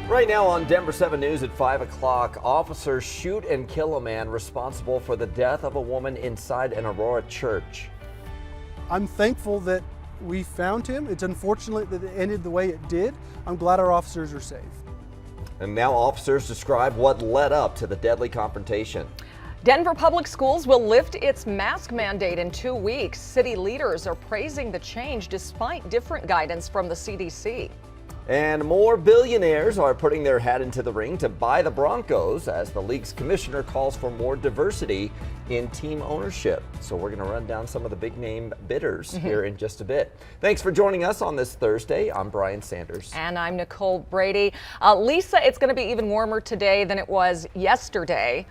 Right now on Denver 7 News at 5 o'clock, officers shoot and kill a man responsible for the death of a woman inside an Aurora church. I'm thankful that we found him. It's unfortunate that it ended the way it did. I'm glad our officers are safe. And now officers describe what led up to the deadly confrontation. Denver Public Schools will lift its mask mandate in 2 weeks. City leaders are praising the change despite different guidance from the CDC. And more billionaires are putting their hat into the ring to buy the Broncos as the league's commissioner calls for more diversity in team ownership. So we're going to run down some of the big name bidders here in just a bit. Thanks for joining us on this Thursday. I'm Brian Sanders. And I'm Nicole Brady. Lisa, it's going to be even warmer today than it was yesterday.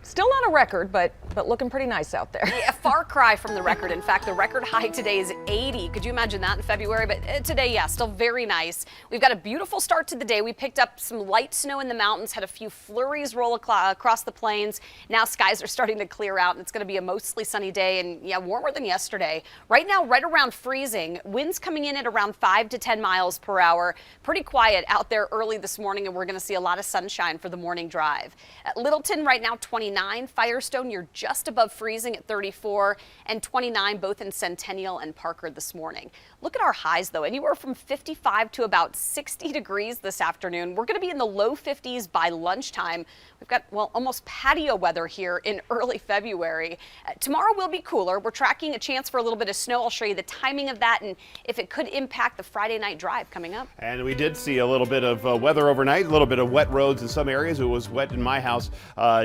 Still not a record, but looking pretty nice out there. Yeah, a far cry from the record. In fact, the record high today is 80. Could you imagine that in February? But today, yeah, still very nice. We've got a beautiful start to the day. We picked up some light snow in the mountains, had a few flurries roll across the plains. Now skies are starting to clear out, and it's going to be a mostly sunny day and, yeah, warmer than yesterday. Right now, right around freezing. Winds coming in at around 5 to 10 miles per hour. Pretty quiet out there early this morning, and we're going to see a lot of sunshine for the morning drive. At Littleton right now, 29. Firestone, you're just above freezing at 34, and 29 both in Centennial and Parker this morning. Look at our highs, though, anywhere from 55 to about 60 degrees this afternoon. We're going to be in the low 50s by lunchtime. We've got, well, almost patio weather here in early February. Tomorrow will be cooler. We're tracking a chance for a little bit of snow. I'll show you the timing of that and if it could impact the Friday night drive coming up. And we did see a little bit of weather overnight, a little bit of wet roads in some areas. It was wet in my house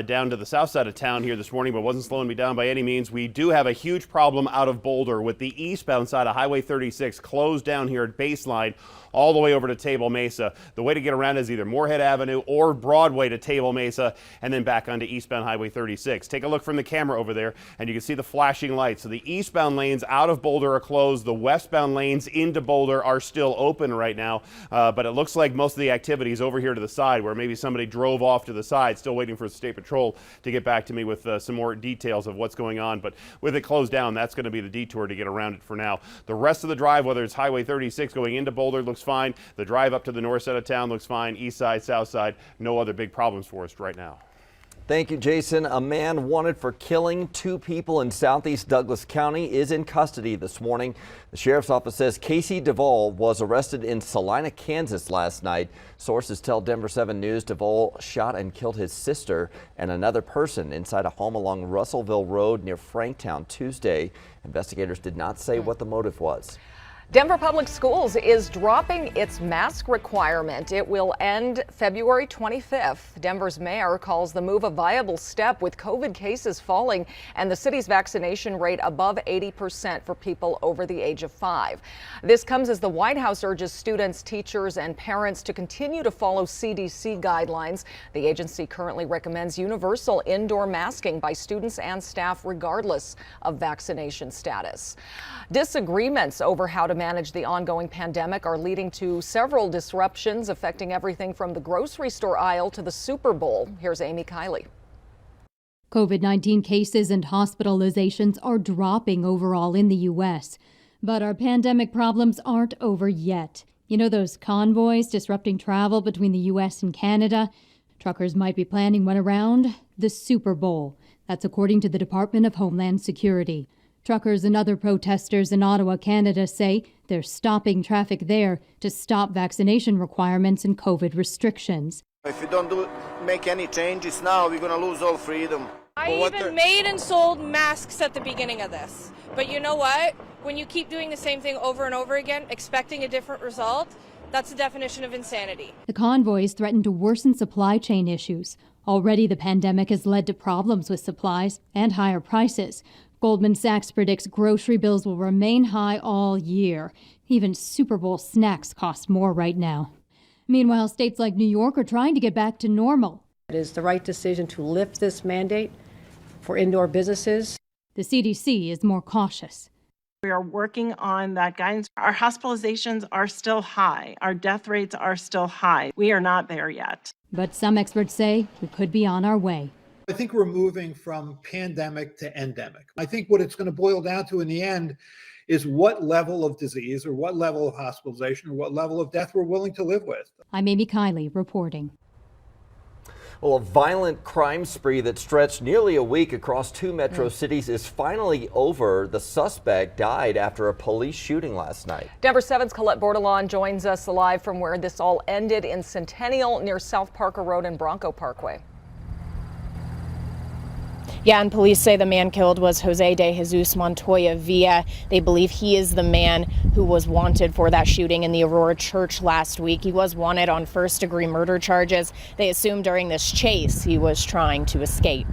down to the south side of town here this morning, but wasn't slowing me down by any means. We do have a huge problem out of Boulder with the eastbound side of Highway 36 closed down here at Baseline all the way over to Table Mesa. The way to get around is either Moorhead Avenue or Broadway to Table Mesa and then back onto eastbound Highway 36. Take a look from the camera over there and you can see the flashing lights. So the eastbound lanes out of Boulder are closed. The westbound lanes into Boulder are still open right now, but it looks like most of the activity is over here to the side where maybe somebody drove off to the side, still waiting for State Patrol to get back to me with some more details of what's going on. But with it closed down, that's going to be the detour to get around it for now. The rest of the drive, whether it's Highway 36 going into Boulder, looks fine. The drive up to the north side of town looks fine. East side, south side, no other big problems for us right now. Thank you, Jason. A man wanted for killing 2 people in southeast Douglas County is in custody this morning. The sheriff's office says Casey Duvall was arrested in Salina, Kansas last night. Sources tell Denver 7 News Duvall shot and killed his sister and another person inside a home along Russellville Road near Franktown Tuesday. Investigators did not say what the motive was. Denver Public Schools is dropping its mask requirement. It will end February 25th. Denver's mayor calls the move a viable step with COVID cases falling and the city's vaccination rate above 80% for people over the age of 5. This comes as the White House urges students, teachers, and parents to continue to follow CDC guidelines. The agency currently recommends universal indoor masking by students and staff regardless of vaccination status. Disagreements over how to manage the ongoing pandemic are leading to several disruptions affecting everything from the grocery store aisle to the Super Bowl. Here's Amy Kiley. COVID-19 cases and hospitalizations are dropping overall in the U.S., but our pandemic problems aren't over yet. You know those convoys disrupting travel between the U.S. and Canada? Truckers might be planning one around the Super Bowl. That's according to the Department of Homeland Security. Truckers and other protesters in Ottawa, Canada say they're stopping traffic there to stop vaccination requirements and COVID restrictions. If we don't make any changes now, we're going to lose all freedom. I even made and sold masks at the beginning of this. But you know what? When you keep doing the same thing over and over again, expecting a different result, that's the definition of insanity. The convoys threaten to worsen supply chain issues. Already the pandemic has led to problems with supplies and higher prices. Goldman Sachs predicts grocery bills will remain high all year. Even Super Bowl snacks cost more right now. Meanwhile, states like New York are trying to get back to normal. It is the right decision to lift this mandate for indoor businesses. The CDC is more cautious. We are working on that guidance. Our hospitalizations are still high. Our death rates are still high. We are not there yet. But some experts say we could be on our way. I think we're moving from pandemic to endemic. I think what it's going to boil down to in the end is what level of disease or what level of hospitalization or what level of death we're willing to live with. I'm Amy Kiley reporting. Well, a violent crime spree that stretched nearly a week across 2 metro cities is finally over. The suspect died after a police shooting last night. Denver 7's Colette Bordelon joins us live from where this all ended in Centennial near South Parker Road and Bronco Parkway. Yeah, and police say the man killed was Jose de Jesus Montoya Villa. They believe he is the man who was wanted for that shooting in the Aurora Church last week. He was wanted on first-degree murder charges. They assume during this chase he was trying to escape.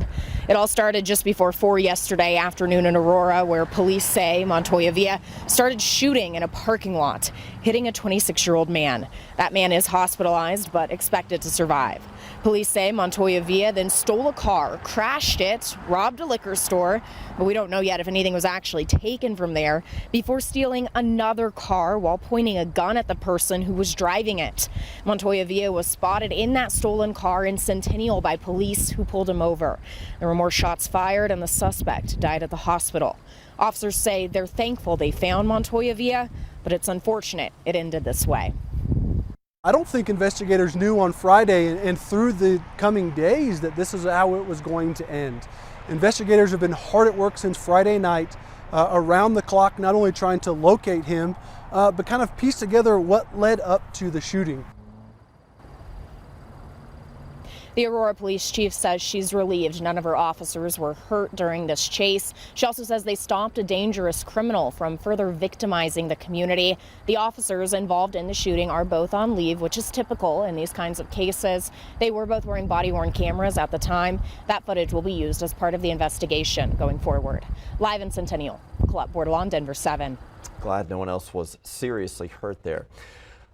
It all started just before 4 yesterday afternoon in Aurora, where police say Montoya Villa started shooting in a parking lot, hitting a 26-year-old man. That man is hospitalized but expected to survive. Police say Montoya Villa then stole a car, crashed it, robbed a liquor store, but we don't know yet if anything was actually taken from there, before stealing another car while pointing a gun at the person who was driving it. Montoya Villa was spotted in that stolen car in Centennial by police, who pulled him over. There were more shots fired and the suspect died at the hospital. Officers say they're thankful they found Montoya Villa, but it's unfortunate it ended this way. I don't think investigators knew on Friday and through the coming days that this is how it was going to end. Investigators have been hard at work since Friday night, around the clock, not only trying to locate him, but kind of piece together what led up to the shooting. The Aurora police chief says she's relieved none of her officers were hurt during this chase. She also says they stopped a dangerous criminal from further victimizing the community. The officers involved in the shooting are both on leave, which is typical in these kinds of cases. They were both wearing body-worn cameras at the time. That footage will be used as part of the investigation going forward. Live in Centennial, Colette Bordelon, Denver 7. Glad no one else was seriously hurt there.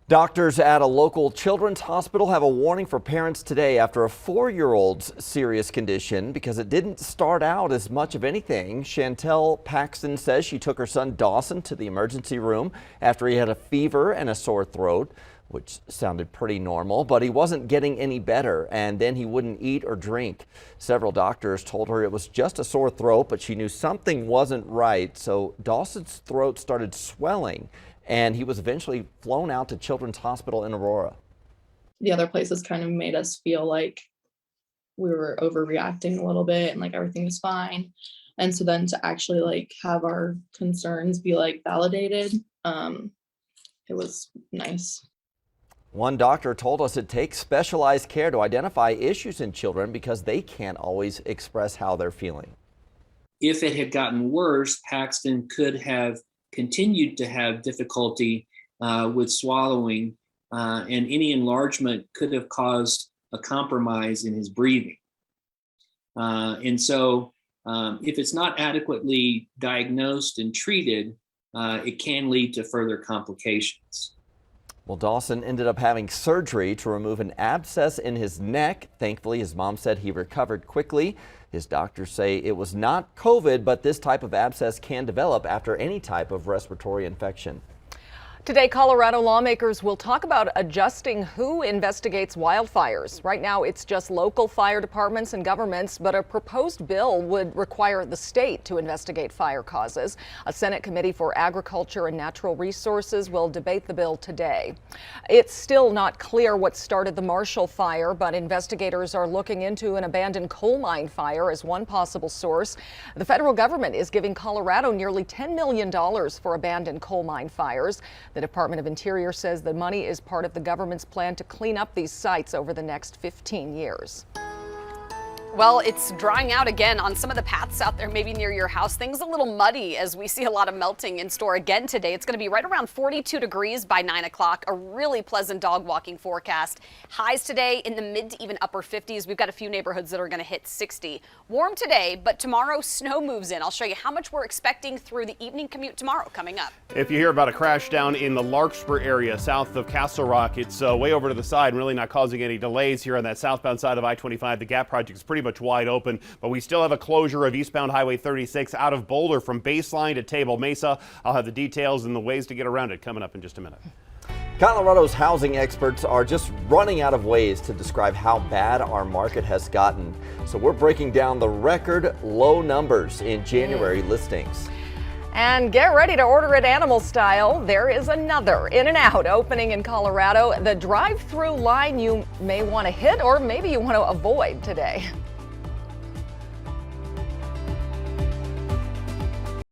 Doctors at a local children's hospital have a warning for parents today after a 4-year-old's serious condition because it didn't start out as much of anything. Chantel Paxton says she took her son Dawson to the emergency room after he had a fever and a sore throat, which sounded pretty normal, but he wasn't getting any better, and then he wouldn't eat or drink. Several doctors told her it was just a sore throat, but she knew something wasn't right, so Dawson's throat started swelling, and he was eventually flown out to Children's Hospital in Aurora. The other places kind of made us feel like we were overreacting a little bit and like everything was fine. And so then to actually like have our concerns be like validated, it was nice. One doctor told us it takes specialized care to identify issues in children because they can't always express how they're feeling. If it had gotten worse, Paxton could have continued to have difficulty with swallowing, and any enlargement could have caused a compromise in his breathing. And so if it's not adequately diagnosed and treated, it can lead to further complications. Well, Dawson ended up having surgery to remove an abscess in his neck. Thankfully, his mom said he recovered quickly. His doctors say it was not COVID, but this type of abscess can develop after any type of respiratory infection. Today, Colorado lawmakers will talk about adjusting who investigates wildfires. Right now, it's just local fire departments and governments, but a proposed bill would require the state to investigate fire causes. A Senate Committee for Agriculture and Natural Resources will debate the bill today. It's still not clear what started the Marshall Fire, but investigators are looking into an abandoned coal mine fire as one possible source. The federal government is giving Colorado nearly $10 million for abandoned coal mine fires. The Department of Interior says the money is part of the government's plan to clean up these sites over the next 15 years. Well, it's drying out again on some of the paths out there, maybe near your house. Things a little muddy as we see a lot of melting in store again today. It's going to be right around 42 degrees by 9 o'clock. A really pleasant dog walking forecast. Highs today in the mid to even upper 50s. We've got a few neighborhoods that are going to hit 60. Warm today, but tomorrow snow moves in. I'll show you how much we're expecting through the evening commute tomorrow coming up. If you hear about a crash down in the Larkspur area south of Castle Rock, it's way over to the side and really not causing any delays here on that southbound side of I-25. The Gap project is pretty much wide open, but we still have a closure of eastbound Highway 36 out of Boulder from Baseline to Table Mesa. I'll have the details and the ways to get around it coming up in just a minute. Colorado's housing experts are just running out of ways to describe how bad our market has gotten. So we're breaking down the record low numbers in January listings. And get ready to order it animal style. There is another In-N-Out opening in Colorado. The drive-through line you may want to hit or maybe you want to avoid today.